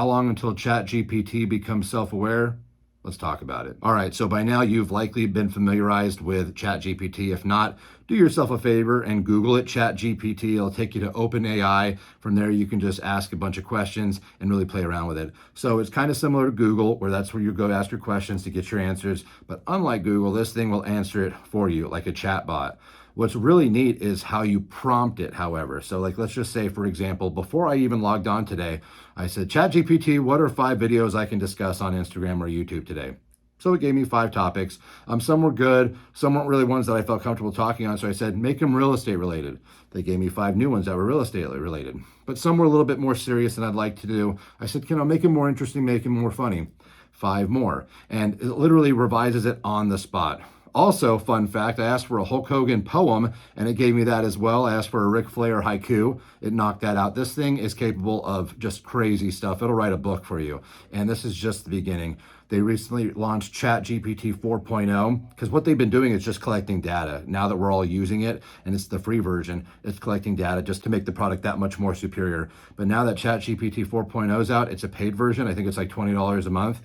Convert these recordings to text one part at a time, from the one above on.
How long until ChatGPT becomes self-aware? Let's talk about it. All right, so by now you've likely been familiarized with ChatGPT. If not, do yourself a favor and Google it, ChatGPT. It'll take you to OpenAI. From there, you can just ask a bunch of questions and really play around with it. So it's kind of similar to Google, where that's where you go ask your questions to get your answers. But unlike Google, this thing will answer it for you like a chatbot. What's really neat is how you prompt it, however. So like, let's just say, for example, before I even logged on today, I said, ChatGPT, what are 5 videos I can discuss on Instagram or YouTube today? So it gave me 5 topics. Some were good, some weren't really ones that I felt comfortable talking on. So I said, make them real estate related. They gave me 5 new ones that were real estate related, but some were a little bit more serious than I'd like to do. I said, can I make them more interesting, make them more funny? 5 more. And it literally revises it on the spot. Also, fun fact, I asked for a Hulk Hogan poem and it gave me that as well. I asked for a Ric Flair haiku. It knocked that out. This thing is capable of just crazy stuff. It'll write a book for you. And this is just the beginning. They recently launched ChatGPT 4.0 because what they've been doing is just collecting data. Now that we're all using it, and it's the free version, it's collecting data just to make the product that much more superior. But now that ChatGPT 4.0 is out, it's a paid version. I think it's like $20 a month.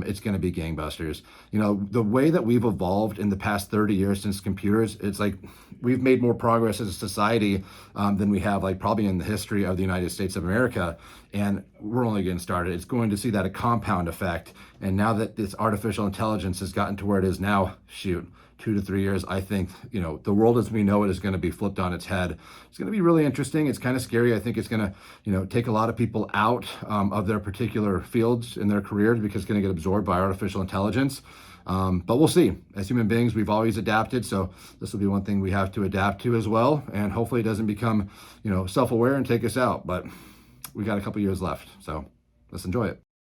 It's going to be gangbusters. You know, the way that we've evolved in the past 30 years since computers, it's like we've made more progress as a society than we have like probably in the history of the United States of America. And we're only getting started. It's going to see that a compound effect. And now that this artificial intelligence has gotten to where it is now, shoot, 2 to 3 years, I think, you know, the world as we know it is going to be flipped on its head. It's going to be really interesting. It's kind of scary. I think it's going to, you know, take a lot of people out of their particular fields in their careers because it's going to get absorbed by artificial intelligence. But we'll see. As human beings, we've always adapted. So this will be one thing we have to adapt to as well. And hopefully it doesn't become, you know, self-aware and take us out. But we got a couple years left. So let's enjoy it.